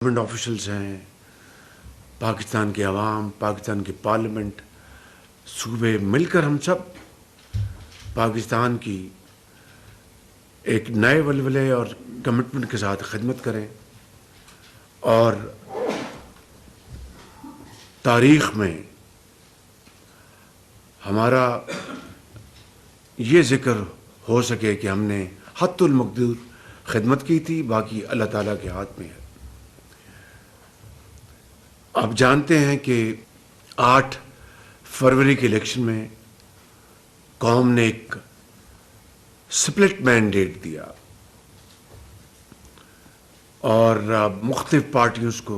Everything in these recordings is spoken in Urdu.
گورنمنٹ آفیشلز ہیں، پاکستان کے عوام، پاکستان کی پارلیمنٹ، صوبے مل کر ہم سب پاکستان کی ایک نئے ولولے اور کمٹمنٹ کے ساتھ خدمت کریں اور تاریخ میں ہمارا یہ ذکر ہو سکے کہ ہم نے حد المقدور خدمت کی تھی، باقی اللہ تعالیٰ کے ہاتھ میں ہے۔ آپ جانتے ہیں کہ 8 فروری کے الیکشن میں قوم نے ایک سپلٹ مینڈیٹ دیا اور مختلف پارٹیوں کو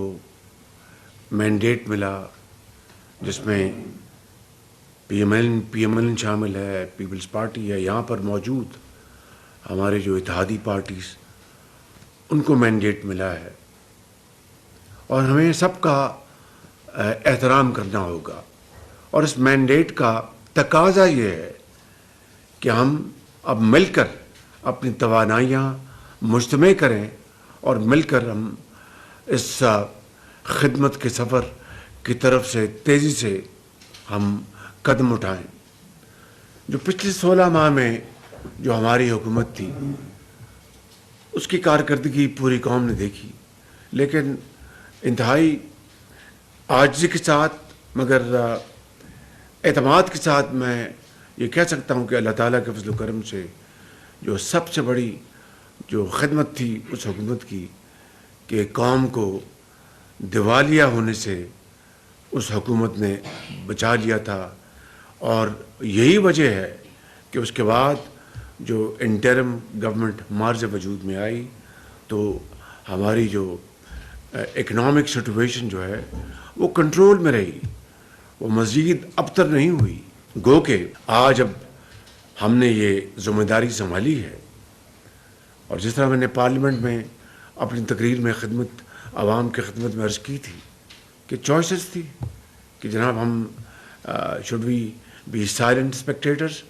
مینڈیٹ ملا، جس میں پی ایم ایل شامل ہے، پیپلز پارٹی ہے، یہاں پر موجود ہمارے جو اتحادی پارٹیز ان کو مینڈیٹ ملا ہے اور ہمیں سب کا احترام کرنا ہوگا۔ اور اس مینڈیٹ کا تقاضا یہ ہے کہ ہم اب مل کر اپنی توانائیاں مجتمع کریں اور مل کر ہم اس خدمت کے سفر کی طرف سے تیزی سے ہم قدم اٹھائیں۔ جو پچھلے 16 ماہ میں جو ہماری حکومت تھی اس کی کارکردگی پوری قوم نے دیکھی، لیکن انتہائی عاجزی کے ساتھ مگر اعتماد کے ساتھ میں یہ کہہ سکتا ہوں کہ اللہ تعالیٰ کے فضل و کرم سے جو سب سے بڑی جو خدمت تھی اس حکومت کی کہ قوم کو دیوالیہ ہونے سے اس حکومت نے بچا لیا تھا، اور یہی وجہ ہے کہ اس کے بعد جو انٹرم گورنمنٹ مارز وجود میں آئی تو ہماری جو اکنامک سچویشن جو ہے وہ کنٹرول میں رہی، وہ مزید ابتر نہیں ہوئی۔ گو کہ آج اب ہم نے یہ ذمہ داری سنبھالی ہے، اور جس طرح میں نے پارلیمنٹ میں اپنی تقریر میں خدمت عوام کی خدمت میں عرض کی تھی کہ چوائسز تھی کہ جناب ہم should we be silent spectators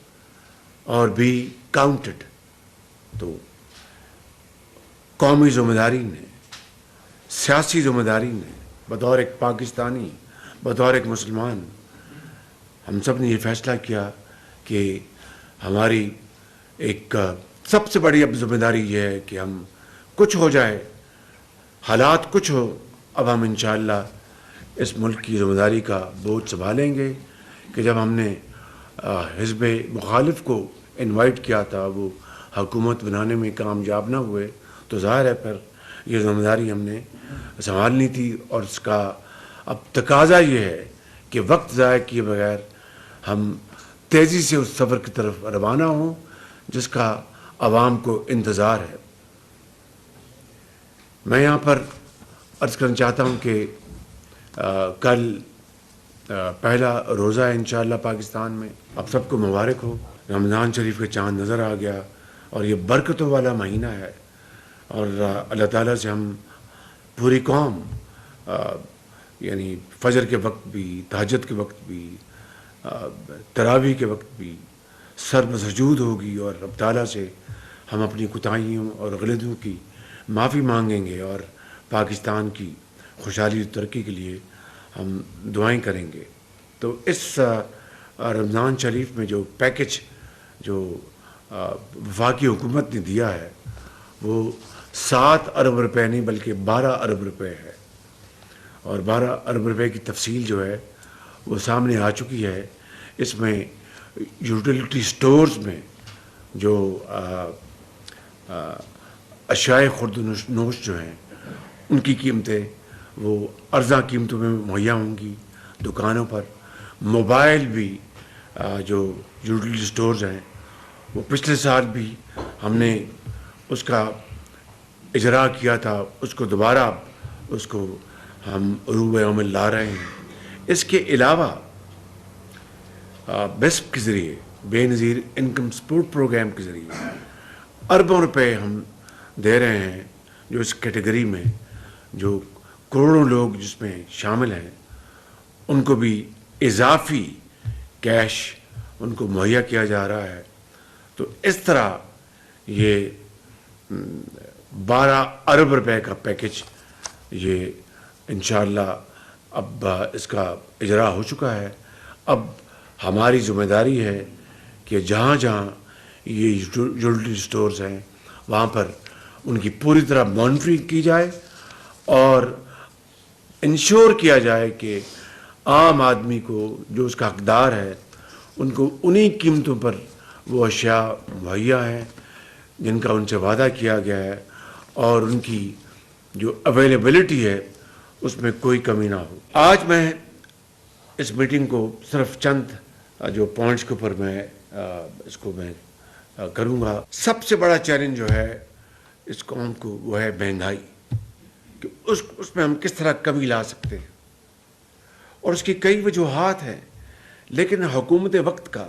or be counted. تو قومی ذمہ داری نے، سیاسی ذمہ داری نے، بطور ایک پاکستانی، بطور ایک مسلمان، ہم سب نے یہ فیصلہ کیا کہ ہماری ایک سب سے بڑی اب ذمہ داری یہ ہے کہ ہم کچھ ہو جائے، حالات کچھ ہو، اب ہم انشاءاللہ اس ملک کی ذمہ داری کا بوجھ سنبھالیں گے کہ جب ہم نے حزب مخالف کو انوائٹ کیا تھا، وہ حکومت بنانے میں کامیاب نہ ہوئے، تو ظاہر ہے پھر یہ ذمہ داری ہم نے سنبھالنی تھی، اور اس کا اب تقاضا یہ ہے کہ وقت ضائع کیے بغیر ہم تیزی سے اس سفر کی طرف روانہ ہوں جس کا عوام کو انتظار ہے۔ میں یہاں پر عرض کرنا چاہتا ہوں کہ کل پہلا روزہ ہے انشاءاللہ پاکستان میں، اب سب کو مبارک ہو۔ رمضان شریف کے چاند نظر آ گیا اور یہ برکتوں والا مہینہ ہے، اور اللہ تعالیٰ سے ہم پوری قوم یعنی فجر کے وقت بھی، تہجد کے وقت بھی، تراویح کے وقت بھی سر بسجود ہوگی، اور رب تعالیٰ سے ہم اپنی کوتاہیوں اور غلطیوں کی معافی مانگیں گے اور پاکستان کی خوشحالی و ترقی کے لیے ہم دعائیں کریں گے۔ تو اس رمضان شریف میں جو پیکج جو وفاقی حکومت نے دیا ہے وہ 7 ارب روپے نہیں بلکہ 12 ارب روپے ہے، اور 12 ارب روپے کی تفصیل جو ہے وہ سامنے آ چکی ہے۔ اس میں یوٹیلیٹی سٹورز میں جو اشیاء خرد و نوش جو ہیں ان کی قیمتیں وہ ارزاں قیمتوں میں مہیا ہوں گی دکانوں پر۔ موبائل بھی جو یوٹیلیٹی سٹورز ہیں وہ پچھلے سال بھی ہم نے اس کا اجرا کیا تھا، اس کو دوبارہ اس کو ہم عروج عمل لا رہے ہیں۔ اس کے علاوہ بیسپ کے ذریعے، بے نظیر انکم سپورٹ پروگرام کے ذریعے اربوں روپے ہم دے رہے ہیں، جو اس کیٹیگری میں جو کروڑوں لوگ جس میں شامل ہیں ان کو بھی اضافی کیش ان کو مہیا کیا جا رہا ہے۔ تو اس طرح یہ 12 ارب روپے کا پیکج یہ انشاءاللہ اب اس کا اجرا ہو چکا ہے. اب ہماری ذمہ داری ہے کہ جہاں جہاں یہ جویلری سٹورز ہیں وہاں پر ان کی پوری طرح مانیٹرنگ کی جائے اور انشور کیا جائے کہ عام آدمی کو جو اس کا حقدار ہے ان کو انہی قیمتوں پر وہ اشیاء مہیا ہیں جن کا ان سے وعدہ کیا گیا ہے اور ان کی جو اویلیبلٹی ہے اس میں کوئی کمی نہ ہو. آج میں اس میٹنگ کو صرف چند جو پوائنٹس کے اوپر میں اس کو میں کروں گا. سب سے بڑا چیلنج جو ہے اس قوم کو وہ ہے مہنگائی، کہ اس میں ہم کس طرح کمی لا سکتے ہیں، اور اس کی کئی وجوہات ہیں. لیکن حکومت وقت کا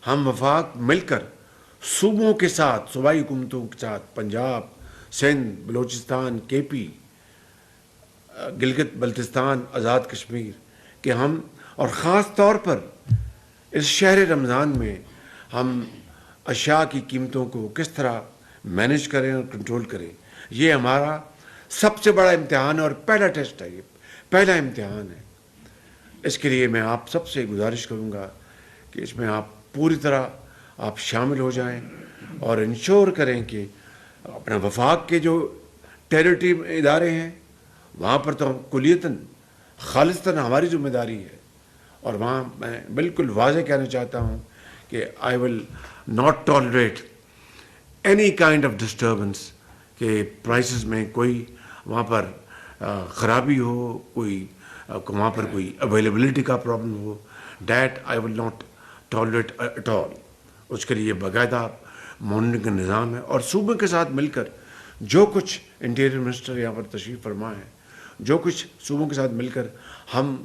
ہم وفاق مل کر صوبوں کے ساتھ، صوبائی حکومتوں کے ساتھ، پنجاب، سندھ، بلوچستان، کے پی، گلگت بلتستان، آزاد کشمیر، کہ ہم اور خاص طور پر اس شہر رمضان میں ہم اشیاء کی قیمتوں کو کس طرح مینیج کریں اور کنٹرول کریں. یہ ہمارا سب سے بڑا امتحان ہے اور پہلا ٹیسٹ ہے، یہ پہلا امتحان ہے. اس کے لیے میں آپ سب سے گزارش کروں گا کہ اس میں آپ پوری طرح آپ شامل ہو جائیں اور انشور کریں کہ اپنا وفاق کے جو ٹیریٹری ادارے ہیں وہاں پر تو کلیتاً خالصتاً ہماری ذمہ داری ہے، اور وہاں میں بالکل واضح کہنا چاہتا ہوں کہ I will not tolerate any kind of disturbance, کہ پرائسز میں کوئی وہاں پر خرابی ہو، کوئی وہاں پر کوئی اویلیبلٹی کا پرابلم ہو. That I will not tolerate at all. اس کے لیے باقاعدہ مانیٹرنگ کا نظام ہے، اور صوبے کے ساتھ مل کر جو کچھ انٹیریئر منسٹر یہاں پر تشریف فرما ہے، جو کچھ صوبوں کے ساتھ مل کر ہم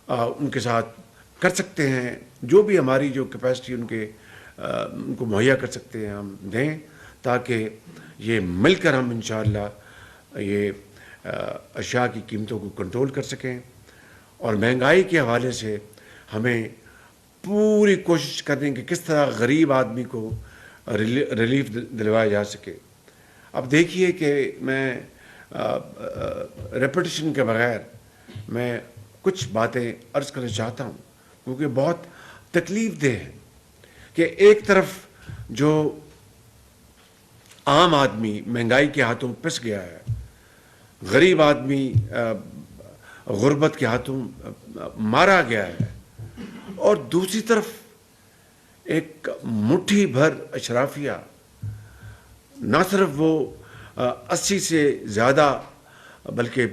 ان کے ساتھ کر سکتے ہیں، جو بھی ہماری جو کیپیسٹی ان کو مہیا کر سکتے ہیں ہم دیں، تاکہ یہ مل کر ہم انشاءاللہ یہ اشیاء کی قیمتوں کو کنٹرول کر سکیں. اور مہنگائی کے حوالے سے ہمیں پوری کوشش کریں کہ کس طرح غریب آدمی کو ریلیف دلوایا جا سکے. اب دیکھیے کہ میں ریپیٹیشن کے بغیر میں کچھ باتیں عرض کرنا چاہتا ہوں، کیونکہ بہت تکلیف دہ ہے کہ ایک طرف جو عام آدمی مہنگائی کے ہاتھوں پس گیا ہے، غریب آدمی غربت کے ہاتھوں مارا گیا ہے، اور دوسری طرف ایک مٹھی بھر اشرافیہ، نہ صرف وہ 80 سے زیادہ بلکہ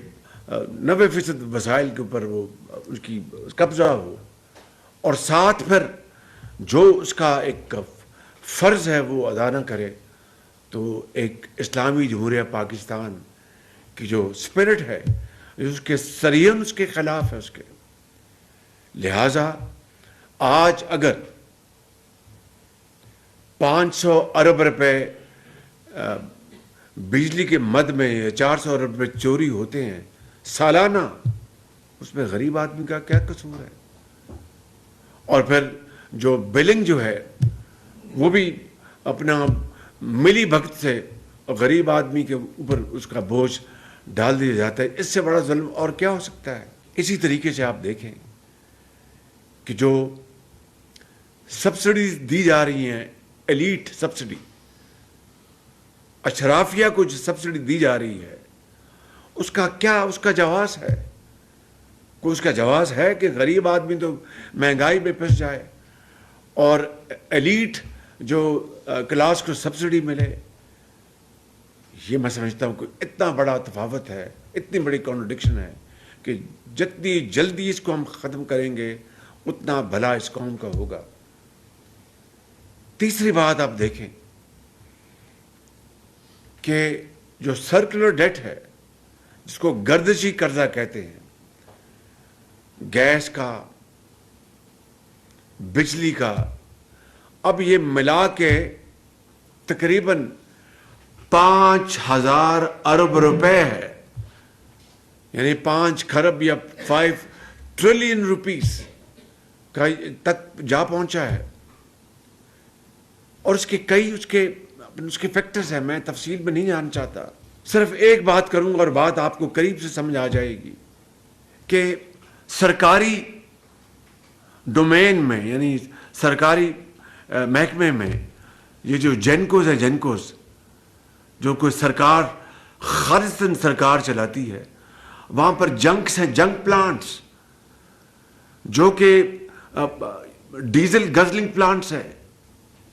90% وسائل کے اوپر وہ اس کی قبضہ ہو، اور ساتھ پھر جو اس کا ایک فرض ہے وہ ادا نہ کرے، تو ایک اسلامی جمہوریہ پاکستان کی جو اسپرٹ ہے اس کے سرین اس کے خلاف ہے. اس کے لہٰذا آج اگر 500 ارب روپے بجلی کے مد میں یا 400 ارب روپے چوری ہوتے ہیں سالانہ، اس میں غریب آدمی کا کیا قصور ہے؟ اور پھر جو بلنگ جو ہے وہ بھی اپنا ملی بھگت سے غریب آدمی کے اوپر اس کا بوجھ ڈال دیا جاتا ہے. اس سے بڑا ظلم اور کیا ہو سکتا ہے؟ اسی طریقے سے آپ دیکھیں کہ جو سبسڈیز دی جا رہی ہیں، ایلیٹ سبسڈی، اشرافیہ کو جو سبسڈی دی جا رہی ہے، اس کا کیا اس کا جواز ہے؟ کوئی اس کا جواز ہے کہ غریب آدمی تو مہنگائی میں پھنس جائے اور ایلیٹ جو کلاس کو سبسڈی ملے؟ یہ میں سمجھتا ہوں کہ اتنا بڑا تفاوت ہے، اتنی بڑی کانٹرڈکشن ہے کہ جتنی جلدی اس کو ہم ختم کریں گے اتنا بھلا اس قوم کا ہوگا. تیسری بات آپ دیکھیں کہ جو سرکولر ڈیٹ ہے، جس کو گردشی قرضہ کہتے ہیں، گیس کا، بجلی کا، اب یہ ملا کے تقریباً 5000 ارب روپے ہے، یعنی 5 کھرب یا 5 ٹریلین روپیز کا تک جا پہنچا ہے. اور اس کے کئی اس کے فیکٹرز ہیں، میں تفصیل میں نہیں جاننا چاہتا. صرف ایک بات کروں گا اور بات آپ کو قریب سے سمجھ آ جائے گی کہ سرکاری ڈومین میں یعنی سرکاری محکمے میں یہ جو جینکوز ہے، جینکوز جو کوئی سرکار خالصاً سرکار چلاتی ہے، وہاں پر جنکس ہیں، جنک پلانٹس جو کہ ڈیزل گزلنگ پلانٹس ہے،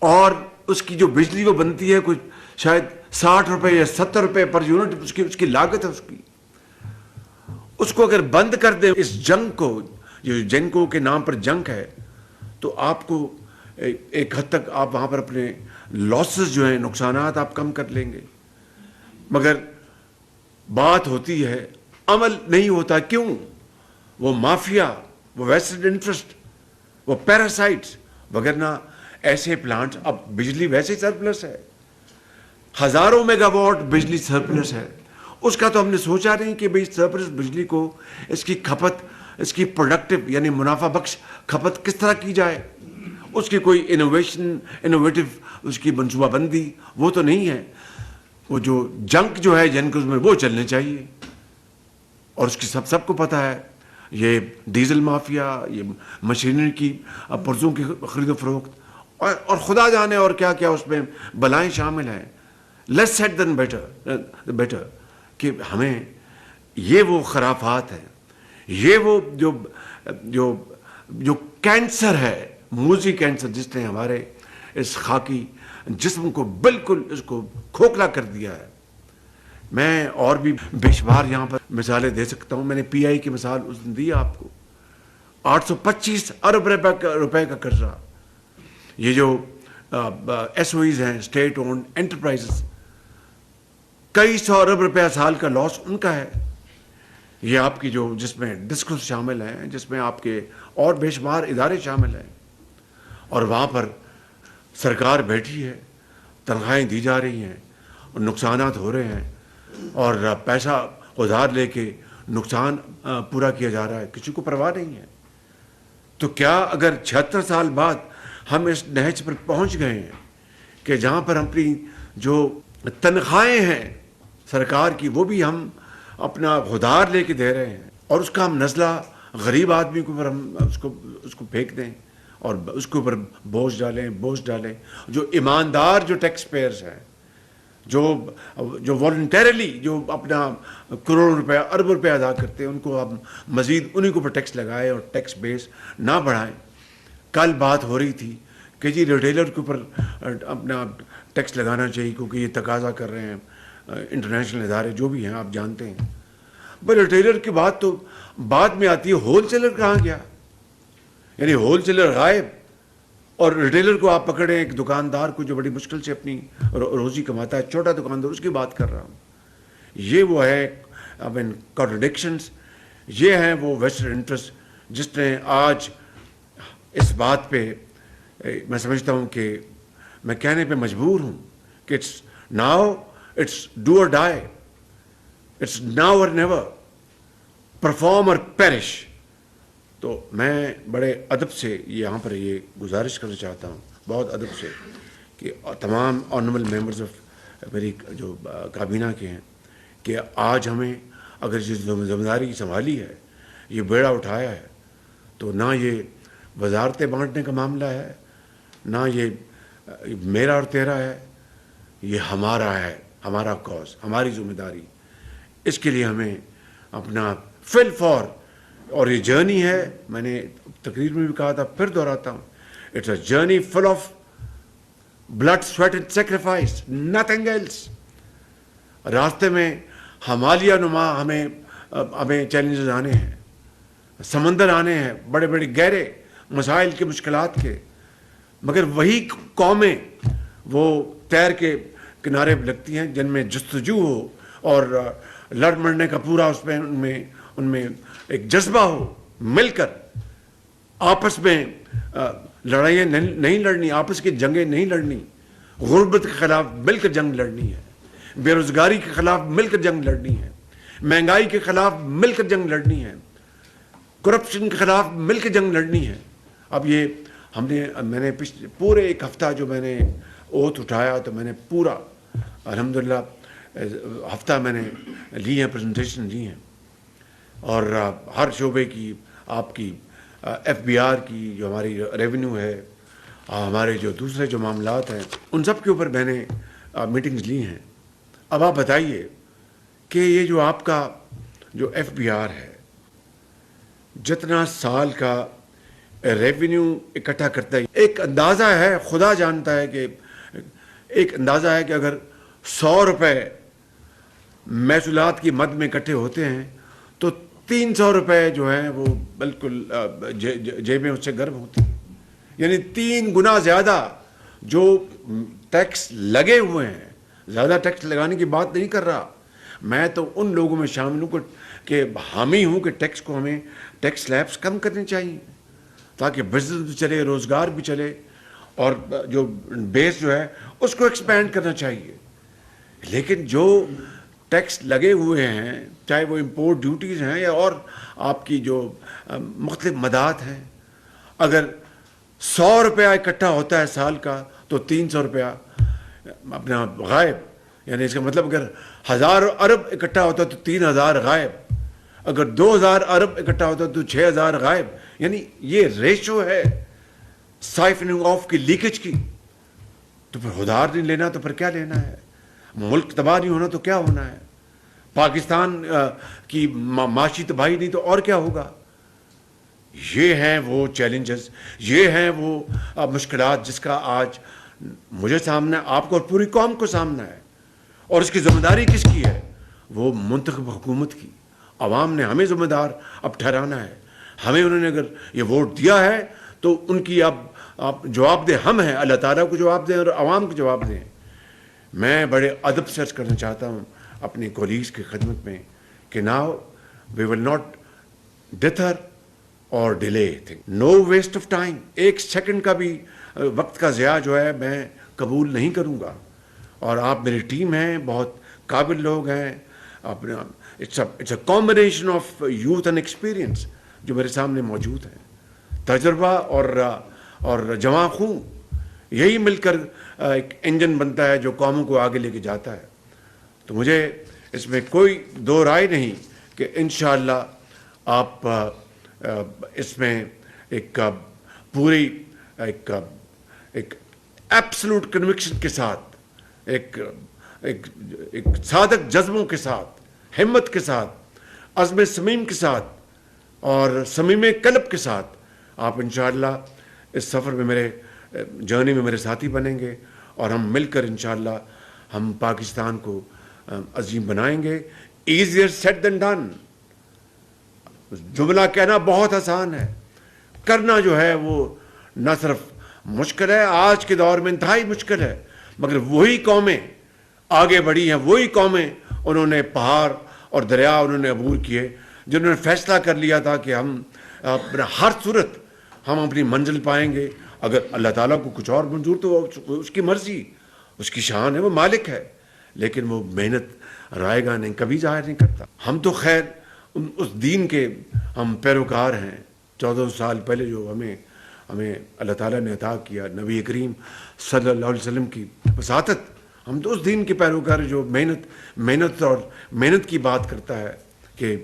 اور اس کی جو بجلی وہ بنتی ہے کچھ شاید 60 روپے یا 70 روپے پر یونٹ اس کی لاگت ہے اس کو اگر بند کر دیں اس جنگ کو، جو جنکو کے نام پر جنگ ہے، تو آپ کو ایک حد تک آپ وہاں پر اپنے لاسز جو ہیں، نقصانات آپ کم کر لیں گے. مگر بات ہوتی ہے، عمل نہیں ہوتا. کیوں؟ وہ مافیا، وہ ویسٹڈ انٹرسٹ، وہ پیراسائٹس وغیرہ ایسے پلانٹ. اب بجلی ویسے سرپلس ہے، ہزاروں میگا واٹ بجلی سرپلس ہے، اس کا تو ہم نے سوچا نہیں کہ بھئی سرپلس بجلی کو اس کی کھپت، اس کی پروڈکٹیو یعنی منافع بخش کھپت کس طرح کی جائے. اس کی کوئی انوویٹو اس کی منصوبہ بندی وہ تو نہیں ہے. وہ جو جنک جو ہے جنکز میں وہ چلنے چاہیے، اور اس کی سب کو پتہ ہے. یہ ڈیزل مافیا، یہ مشینری کی پرزوں کی خرید و فروخت، اور خدا جانے اور کیا کیا اس میں بلائیں شامل ہیں. لیس سیٹ دین بیٹر کہ ہمیں یہ وہ خرافات ہیں، یہ وہ جو کینسر ہے، موذی کینسر، جس نے ہمارے اس خاکی جسم کو بالکل اس کو کھوکھلا کر دیا ہے. میں اور بھی بے شمار یہاں پر مثالیں دے سکتا ہوں. میں نے پی آئی کی مثال اس دن دی آپ کو. 825 ارب روپے کا قرضہ. یہ جو ایس او ایز ہیں، اسٹیٹ اونڈ انٹرپرائزز، کئی سو ارب روپے سال کا لاس ان کا ہے. یہ آپ کی جو جس میں ڈسکس شامل ہیں، جس میں آپ کے اور بے شمار ادارے شامل ہیں، اور وہاں پر سرکار بیٹھی ہے، تنخواہیں دی جا رہی ہیں، اور نقصانات ہو رہے ہیں، اور پیسہ ادھار لے کے نقصان پورا کیا جا رہا ہے. کسی کو پرواہ نہیں ہے. تو کیا اگر 76 سال بعد ہم اس نہج پر پہنچ گئے ہیں کہ جہاں پر اپنی جو تنخواہیں ہیں سرکار کی وہ بھی ہم اپنا ادھار لے کے دے رہے ہیں، اور اس کا ہم نزلہ غریب آدمی کے اوپر ہم اس کو پھینک دیں اور اس کے اوپر بوجھ ڈالیں. جو ایماندار جو ٹیکس پیئرز ہیں، جو والنٹیرلی جو اپنا کروڑوں روپے ارب روپے ادا کرتے ہیں، ان کو ہم مزید انہیں کے اوپر ٹیکس لگائیں اور ٹیکس بیس نہ بڑھائیں. کل بات ہو رہی تھی کہ جی ریٹیلر کے اوپر اپنا ٹیکس لگانا چاہیے کیونکہ یہ تقاضا کر رہے ہیں انٹرنیشنل ادارے جو بھی ہیں، آپ جانتے ہیں. بھائی ریٹیلر کی بات تو بعد میں آتی ہے. ہول سیلر کہاں گیا؟ یعنی ہول سیلر غائب، اور ریٹیلر کو آپ پکڑیں، ایک دکاندار کو جو بڑی مشکل سے اپنی روزی کماتا ہے، چھوٹا دکاندار، اس کی بات کر رہا ہوں. یہ وہ ہے کانٹرڈکشنز، یہ ہیں وہ ویسٹرن انٹرسٹ جس نے آج اس بات پہ میں سمجھتا ہوں کہ میں کہنے پہ مجبور ہوں کہ اٹس ڈو اور ڈائی، اٹس ناؤ اور نیور، پرفارم اور پیرش. تو میں بڑے ادب سے یہاں پر یہ گزارش کرنا چاہتا ہوں، بہت ادب سے، کہ تمام آنریبل ممبرز آف میری جو کابینہ کے ہیں، کہ آج ہمیں اگر یہ ذمہ داری سنبھالی ہے، یہ بیڑا اٹھایا ہے، تو نہ یہ وزارتیں بانٹنے کا معاملہ ہے، نہ یہ میرا اور تیرا ہے، یہ ہمارا ہے، ہمارا کاز، ہماری ذمہ داری. اس کے لیے ہمیں اپنا فل فور، اور یہ جرنی ہے، میں نے تقریر میں بھی کہا تھا، پھر دہراتا ہوں، it's a journey full of blood, sweat and sacrifice, nothing else. راستے میں ہمالیہ نما ہمیں چیلنجز آنے ہیں، سمندر آنے ہیں، بڑے بڑے گہرے مسائل کے، مشکلات کے، مگر وہی قومیں وہ تیر کے کنارے لگتی ہیں جن میں جستجو ہو اور لڑ مرنے کا پورا اس میں ان میں ایک جذبہ ہو. مل کر آپس میں لڑائیاں نہیں لڑنی، آپس کی جنگیں نہیں لڑنی، غربت کے خلاف مل کر جنگ لڑنی ہے، بے روزگاری کے خلاف مل کر جنگ لڑنی ہے، مہنگائی کے خلاف مل کر جنگ لڑنی ہے، کرپشن کے خلاف مل کے جنگ لڑنی ہے. اب یہ میں نے پورے ایک ہفتہ جو میں نے اوتھ اٹھایا، تو میں نے پورا الحمدللہ ہفتہ میں نے لی ہیں، پریزنٹیشن لی ہیں، اور ہر شعبے کی، آپ کی ایف بی آر کی جو ہماری ریونیو ہے، ہمارے جو دوسرے جو معاملات ہیں، ان سب کے اوپر میں نے میٹنگز لی ہیں۔ اب آپ بتائیے کہ یہ جو آپ کا جو ایف بی آر ہے، جتنا سال کا ریونیو اکٹھا کرتا ہے، ایک اندازہ ہے، خدا جانتا ہے کہ ایک اندازہ ہے کہ اگر 100 روپے محصولات کی مد میں اکٹھے ہوتے ہیں تو 300 روپے جو ہیں وہ بالکل جیب میں اس سے گرم ہوتی ہیں، یعنی 3 گنا زیادہ جو ٹیکس لگے ہوئے ہیں۔ زیادہ ٹیکس لگانے کی بات نہیں کر رہا، میں تو ان لوگوں میں شامل ہوں کہ حامی ہوں کہ ٹیکس کو، ہمیں ٹیکس سلیبس کم کرنے چاہیے تاکہ بزنس بھی چلے، روزگار بھی چلے، اور جو بیس جو ہے اس کو ایکسپینڈ کرنا چاہیے۔ لیکن جو ٹیکس لگے ہوئے ہیں، چاہے وہ امپورٹ ڈیوٹیز ہیں یا اور آپ کی جو مختلف مدات ہیں، اگر 100 روپیہ اکٹھا ہوتا ہے سال کا تو 300 روپیہ اپنا غائب، یعنی اس کا مطلب اگر 1000 ارب اکٹھا ہوتا ہے تو 3000 غائب، اگر 2000 ارب اکٹھا ہوتا ہے تو 6000 غائب۔ یعنی یہ ریشو ہے سائفننگ آف کی، لیکیج کی۔ تو پھر ادھار نہیں لینا تو پھر کیا لینا ہے؟ ملک تباہ نہیں ہونا تو کیا ہونا ہے؟ پاکستان کی معاشی تباہی نہیں تو اور کیا ہوگا؟ یہ ہیں وہ چیلنجز، یہ ہیں وہ مشکلات جس کا آج مجھے سامنا ہے، آپ کو اور پوری قوم کو سامنا ہے۔ اور اس کی ذمہ داری کس کی ہے؟ وہ منتخب حکومت کی۔ عوام نے ہمیں ذمہ دار اب ٹھہرانا ہے۔ ہمیں انہوں نے اگر یہ ووٹ دیا ہے تو ان کی اب آپ جواب دیں، ہم ہیں، اللہ تعالیٰ کو جواب دیں اور عوام کو جواب دیں۔ میں بڑے ادب سے عرض کرنا چاہتا ہوں اپنی کولیگز کی خدمت میں کہ now we will not dither or delay thing, no waste of time. ایک سیکنڈ کا بھی وقت کا ضیاع جو ہے میں قبول نہیں کروں گا۔ اور آپ میری ٹیم ہیں، بہت قابل لوگ ہیں، اپنا it's a combination of youth and experience جو میرے سامنے موجود ہیں، تجربہ اور جواں خون، یہی مل کر ایک انجن بنتا ہے جو قوموں کو آگے لے کے جاتا ہے۔ تو مجھے اس میں کوئی دو رائے نہیں کہ انشاءاللہ آپ اس میں ایک پوری ایک ایبسلوٹ کنوکشن کے ساتھ، ایک صادق جذبوں کے ساتھ، ہمت کے ساتھ، عزم صمیم کے ساتھ اور صمیم قلب کے ساتھ آپ انشاءاللہ اس سفر میں، میرے جرنی میں میرے ساتھی بنیں گے، اور ہم مل کر انشاءاللہ ہم پاکستان کو عظیم بنائیں گے۔ ایزیئر سیڈ دین ڈن، جملہ کہنا بہت آسان ہے، کرنا جو ہے وہ نہ صرف مشکل ہے، آج کے دور میں انتہائی مشکل ہے، مگر وہی قومیں آگے بڑھی ہیں، وہی قومیں انہوں نے پہاڑ اور دریا انہوں نے عبور کیے، جنہوں نے فیصلہ کر لیا تھا کہ ہم اپنا ہر صورت ہم اپنی منزل پائیں گے۔ اگر اللہ تعالیٰ کو کچھ اور منظور تو اس کی مرضی، اس کی شان ہے، وہ مالک ہے، لیکن وہ محنت رائے گاہ نہیں کبھی ظاہر نہیں کرتا۔ ہم تو خیر اس دین کے ہم پیروکار ہیں۔ 14 سال پہلے جو ہمیں اللہ تعالیٰ نے عطا کیا، نبی کریم صلی اللہ علیہ وسلم کی وساطت، ہم تو اس دین کے پیروکار جو محنت کی بات کرتا ہے کہ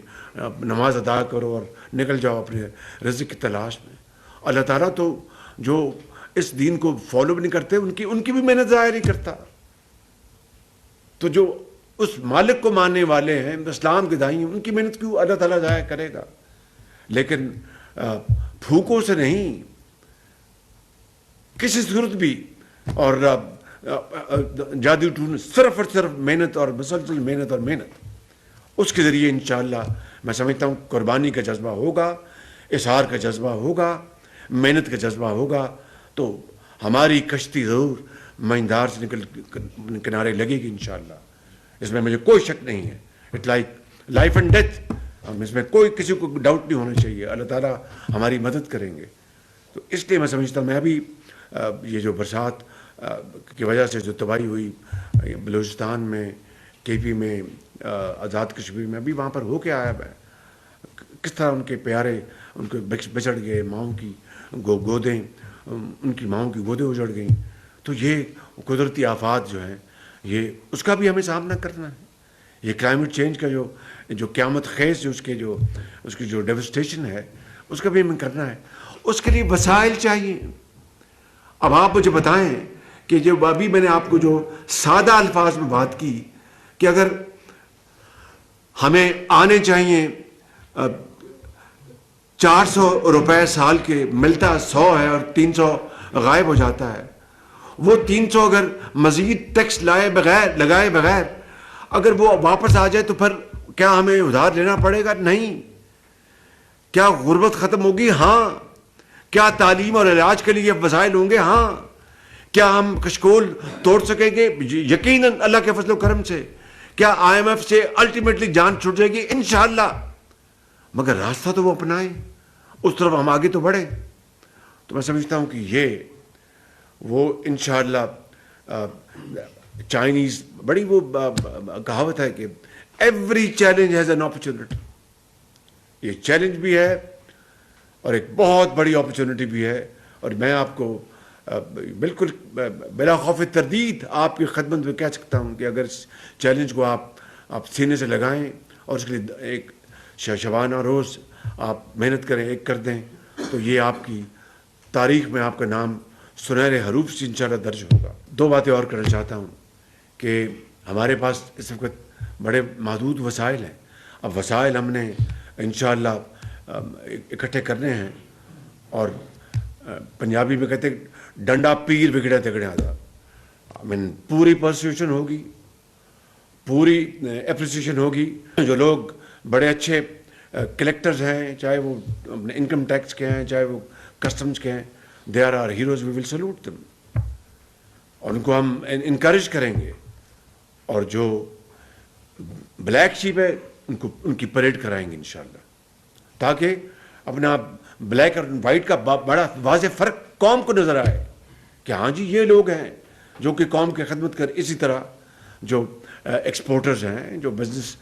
نماز ادا کرو اور نکل جاؤ اپنے رزق کی تلاش میں۔ اللہ تعالیٰ تو جو اس دین کو فالو بھی نہیں کرتے، ان کی بھی محنت ضائع نہیں کرتا۔ تو جو اس مالک کو ماننے والے ہیں، اسلام کے دائی ہیں، ان کی محنت کیوں اللہ تعالیٰ ضائع کرے گا؟ لیکن پھوکوں سے نہیں، کسی صورت بھی، اور جادو ٹون، صرف اور صرف محنت اور مسلسل محنت اور محنت، اس کے ذریعے انشاءاللہ میں سمجھتا ہوں قربانی کا جذبہ ہوگا، اظہار کا جذبہ ہوگا، محنت کا جذبہ ہوگا، تو ہماری کشتی ضرور مہندار سے نکل کنارے لگے گی انشاءاللہ۔ اس میں مجھے کوئی شک نہیں ہے۔ It like life and death, ہم اس میں کوئی کسی کو ڈاؤٹ نہیں ہونا چاہیے، اللہ تعالیٰ ہماری مدد کریں گے۔ تو اس لیے میں سمجھتا ہوں، میں ابھی یہ جو برسات کی وجہ سے جو تباہی ہوئی بلوچستان میں، کے پی میں، آزاد کشمیر میں، ابھی وہاں پر ہو کے آیا میں، کس طرح ان کے پیارے ان کو بچڑ گئے، ماؤں کی گودیں، ان کی ماؤں کی گودیں اجڑ گئیں۔ تو یہ قدرتی آفات جو ہیں، یہ اس کا بھی ہمیں سامنا کرنا ہے۔ یہ کلائمیٹ چینج کا جو قیامت خیز جو اس کی جو ڈیوسٹیشن ہے اس کا بھی ہمیں کرنا ہے. اس کے لیے وسائل چاہیے. اب آپ مجھے بتائیں کہ جو ابھی میں نے آپ کو جو سادہ الفاظ میں بات کی کہ اگر ہمیں آنے چاہیے 400 روپے سال کے، ملتا 100 ہے اور 300 غائب ہو جاتا ہے. وہ 300 اگر مزید ٹیکس لگائے بغیر اگر وہ واپس آ جائے تو پھر کیا ہمیں ادھار لینا پڑے گا؟ نہیں. کیا غربت ختم ہوگی؟ ہاں. کیا تعلیم اور علاج کے لیے وسائل ہوں گے؟ ہاں. کیا ہم کشکول توڑ سکیں گے؟ یقیناً اللہ کے فضل و کرم سے. کیا IMF سے الٹیمیٹلی جان چھوٹ جائے گی؟ انشاءاللہ. مگر راستہ تو وہ اپنائیں، اس طرف ہم آگے تو بڑھیں. تو میں سمجھتا ہوں کہ یہ وہ انشاءاللہ چائنیز بڑی وہ کہاوت ہے کہ every challenge has an opportunity. یہ چیلنج بھی ہے اور ایک بہت بڑی اپرچونٹی بھی ہے. اور میں آپ کو بالکل بلا خوف تردید آپ کی خدمت میں کہہ سکتا ہوں کہ اگر اس چیلنج کو آپ سینے سے لگائیں اور اس کے لیے ایک شبانہ روز آپ محنت کریں، ایک کر دیں، تو یہ آپ کی تاریخ میں آپ کا نام سنہرے حروف سے انشاءاللہ درج ہوگا. 2 باتیں اور کرنا چاہتا ہوں کہ ہمارے پاس اس وقت بڑے محدود وسائل ہیں. اب وسائل ہم نے انشاءاللہ اکٹھے کرنے ہیں، اور پنجابی میں کہتے ہیں ڈنڈا پیر بگڑا تگڑا تھا. پوری پرسیوشن ہوگی، پوری اپریسیشن ہوگی. جو لوگ بڑے اچھے کلیکٹرز ہیں، چاہے وہ اپنے انکم ٹیکس کے ہیں، چاہے وہ کسٹمز کے ہیں، they are are heroes, we will salute them. اور ان کو ہم انکریج کریں گے. اور جو بلیک شیپ ہے ان کی پریڈ کرائیں گے انشاءاللہ، تاکہ اپنا بلیک اور وائٹ کا بڑا واضح فرق قوم کو نظر آئے کہ ہاں جی یہ لوگ ہیں جو کہ قوم کی خدمت کر. اسی طرح جو ایکسپورٹرز ہیں، جو بزنس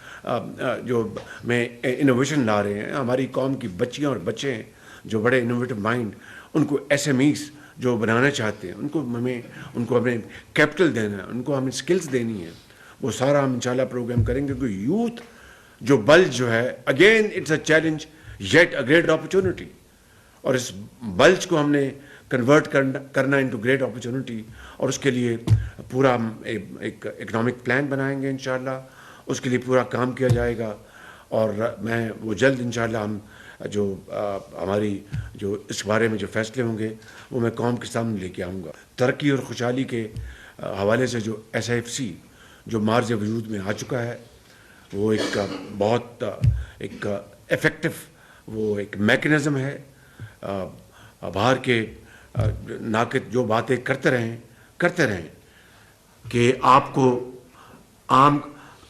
جو میں انوویشن لا رہے ہیں، ہماری قوم کی بچیاں اور بچے ہیں جو بڑے انوویٹو مائنڈ، ان کو SMEs جو بنانا چاہتے ہیں، ان کو ہمیں کیپٹل دینا ہے، ان کو ہمیں سکلز دینی ہے. وہ سارا ہم انشاءاللہ پروگرام کریں گے. کیونکہ یوتھ جو بلج جو ہے، again it's a challenge yet a great opportunity. اور اس بلج کو ہم نے کنورٹ کرنا انٹو گریٹ اپرچونٹی. اور اس کے لیے پورا ایک اکنامک پلان بنائیں گے انشاءاللہ. اس کے لیے پورا کام کیا جائے گا. اور میں وہ جلد انشاءاللہ ہم جو ہماری جو اس بارے میں جو فیصلے ہوں گے وہ میں قوم کے سامنے لے کے آؤں گا. ترقی اور خوشحالی کے حوالے سے جو SIFC جو مارز وجود میں آ چکا ہے، وہ ایک بہت ایک افیکٹو وہ ایک میکنزم ہے. باہر کے ناقد جو باتیں کرتے رہیں کہ آپ کو آم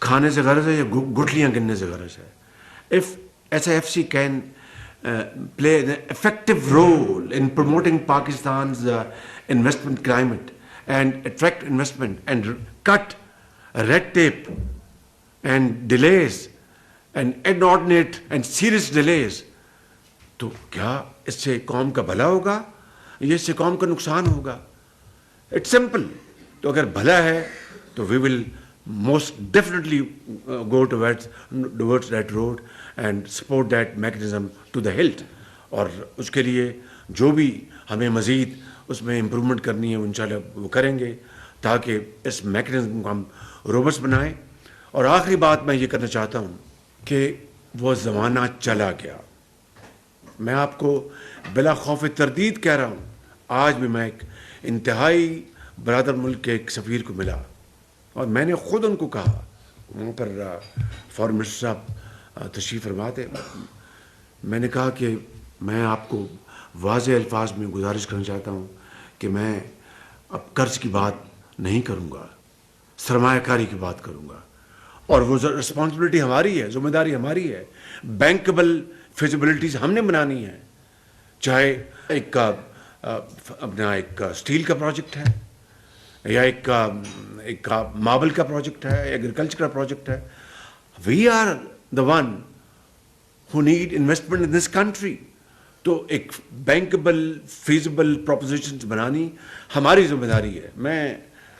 کھانے سے غرض ہے یا گٹھلیاں گننے سے غرض ہے. If SIFC can play an effective role in promoting Pakistan's investment climate and attract investment and cut red tape and delays and inordinate and serious delays, تو کیا اس سے قوم کا بھلا ہوگا یا اس سے قوم کا نقصان ہوگا؟ It's simple. تو اگر بھلا ہے تو وی ول most definitely go towards that road and support that mechanism to the hilt. اور اس کے لیے جو بھی ہمیں مزید اس میں امپرومنٹ کرنی ہے انشاءاللہ وہ کریں گے، تاکہ اس میکنزم کو ہم روبسٹ بنائیں. اور آخری بات میں یہ کرنا چاہتا ہوں کہ وہ زمانہ چلا گیا. میں آپ کو بلا خوف تردید کہہ رہا ہوں. آج بھی میں ایک انتہائی برادر ملک کے ایک سفیر کو ملا اور میں نے خود ان کو کہا، وہاں پر فارن منسٹر صاحب تشریف فرما تھے، میں نے کہا کہ میں آپ کو واضح الفاظ میں گزارش کرنا چاہتا ہوں کہ میں اب قرض کی بات نہیں کروں گا، سرمایہ کاری کی بات کروں گا. اور وہ رسپانسبلٹی ہماری ہے، ذمہ داری ہماری ہے. بینکبل فیزیبلٹیز ہم نے بنانی ہے، چاہے ایک اپنا ایک اسٹیل کا پروجیکٹ ہے یا ایک ماربل کا پروجیکٹ ہے، ایگریکلچر کا پروجیکٹ ہے. We are the one who need investment in this country. تو ایک بینکبل فیزیبل پروپوزیشنز بنانی ہماری ذمہ داری ہے. میں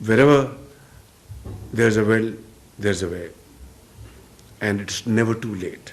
wherever there's a will, there's a way, and it's never too late.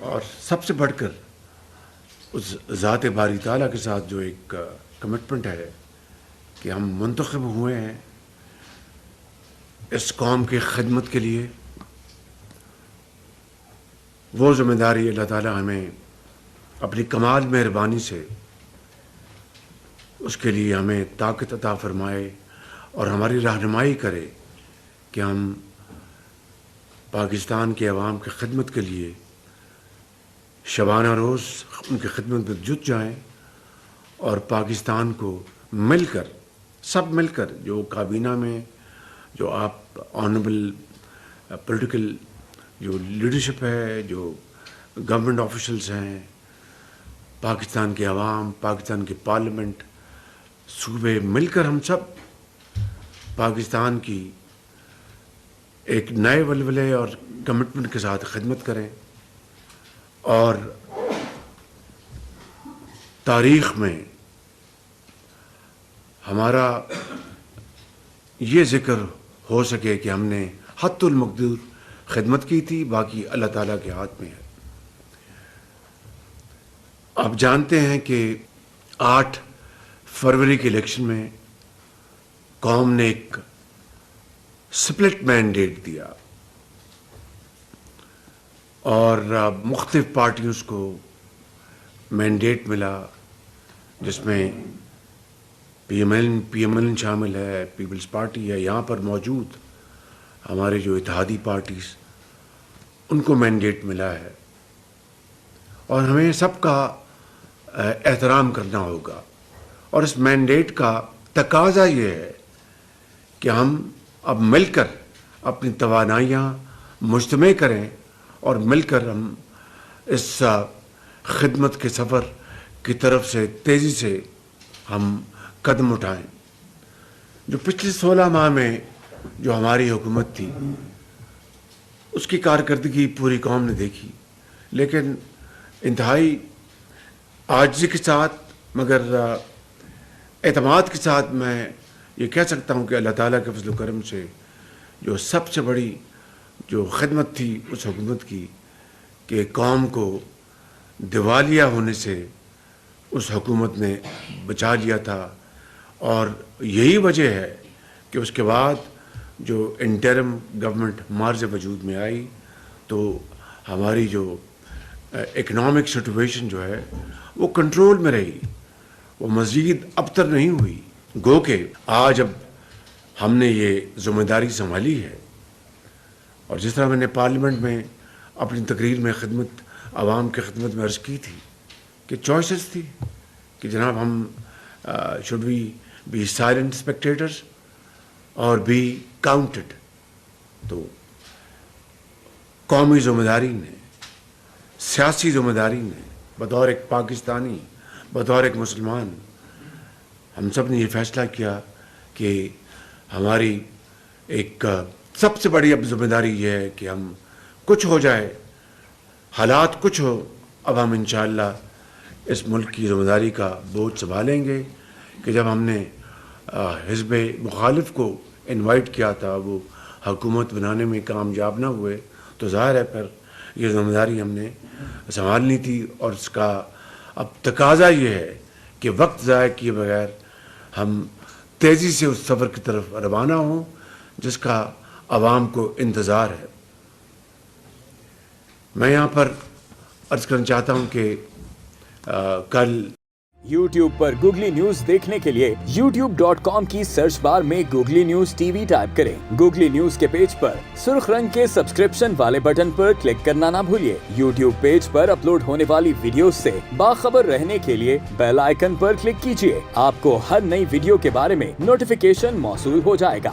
اور سب سے بڑھ کر اس ذات باری تعالیٰ کے ساتھ جو ایک کمٹمنٹ ہے کہ ہم منتخب ہوئے ہیں اس قوم کی خدمت کے لیے، وہ ذمہ داری اللہ تعالیٰ ہمیں اپنی کمال مہربانی سے اس کے لیے ہمیں طاقت عطا فرمائے اور ہماری رہنمائی کرے کہ ہم پاکستان کے عوام کی خدمت کے لیے شبانہ روز ان کی خدمت میں جٹ جائیں اور پاکستان کو مل کر، سب مل کر، جو کابینہ میں جو آپ آنریبل پولیٹیکل جو لیڈرشپ ہے، جو گورنمنٹ آفیشلز ہیں، پاکستان کے عوام، پاکستان کی پارلیمنٹ، صوبے، مل کر ہم سب پاکستان کی ایک نئے ولولے اور کمٹمنٹ کے ساتھ خدمت کریں اور تاریخ میں ہمارا یہ ذکر ہو سکے کہ ہم نے حد المقدور خدمت کی تھی، باقی اللہ تعالیٰ کے ہاتھ میں ہے۔ آپ جانتے ہیں کہ 8 فروری کے الیکشن میں قوم نے ایک سپلٹ مینڈیٹ دیا اور مختلف پارٹیوں کو مینڈیٹ ملا، جس میں پی ایم ایل شامل ہے، پیپلز پارٹی ہے، یہاں پر موجود ہمارے جو اتحادی پارٹیز، ان کو مینڈیٹ ملا ہے اور ہمیں سب کا احترام کرنا ہوگا۔ اور اس مینڈیٹ کا تقاضا یہ ہے کہ ہم اب مل کر اپنی توانائیاں مجتمع کریں اور مل کر ہم اس خدمت کے سفر کی طرف سے تیزی سے ہم قدم اٹھائیں۔ جو پچھلے 16 ماہ میں جو ہماری حکومت تھی، اس کی کارکردگی پوری قوم نے دیکھی، لیکن انتہائی عاجزی کے ساتھ مگر اعتماد کے ساتھ میں یہ کہہ سکتا ہوں کہ اللہ تعالیٰ کے فضل و کرم سے جو سب سے بڑی جو خدمت تھی اس حکومت کی کہ قوم کو دیوالیہ ہونے سے اس حکومت نے بچا لیا تھا، اور یہی وجہ ہے کہ اس کے بعد جو انٹرم گورنمنٹ مارز وجود میں آئی تو ہماری جو اکنامک سچویشن جو ہے وہ کنٹرول میں رہی، وہ مزید ابتر نہیں ہوئی۔ گو کہ آج اب ہم نے یہ ذمہ داری سنبھالی ہے، اور جس طرح میں نے پارلیمنٹ میں اپنی تقریر میں خدمت عوام کی خدمت میں عرض کی تھی کہ چوائسز تھی کہ جناب ہم should we be silent spectators or be counted, تو قومی ذمہ داری نے، سیاسی ذمہ داری نے، بطور ایک پاکستانی، بطور ایک مسلمان، ہم سب نے یہ فیصلہ کیا کہ ہماری ایک سب سے بڑی اب ذمہ داری یہ ہے کہ ہم کچھ ہو جائے، حالات کچھ ہو، اب ہم انشاءاللہ اس ملک کی ذمہ داری کا بوجھ سنبھالیں گے کہ جب ہم نے حزب مخالف کو انوائٹ کیا تھا، وہ حکومت بنانے میں کامیاب نہ ہوئے، تو ظاہر ہے پھر یہ ذمہ داری ہم نے سنبھالنی تھی، اور اس کا اب تقاضا یہ ہے کہ وقت ضائع کیے بغیر ہم تیزی سے اس سفر کی طرف روانہ ہوں جس کا عوام کو انتظار ہے۔ میں یہاں پر عرض کرنا چاہتا ہوں کہ کل YouTube پر گوگلی نیوز دیکھنے کے لیے youtube.com کی سرچ بار میں googly news T V type کریں۔ گوگلی نیوز کے پیج پر سرخ رنگ کے سبسکرپشن والے بٹن پر کلک کرنا نہ بھولیے۔ YouTube پیج پر اپلوڈ ہونے والی ویڈیوز سے باخبر رہنے کے لیے بیل آئیکن پر کلک کیجیے۔ آپ کو ہر نئی ویڈیو کے بارے میں نوٹیفیکیشن موصول ہو جائے گا۔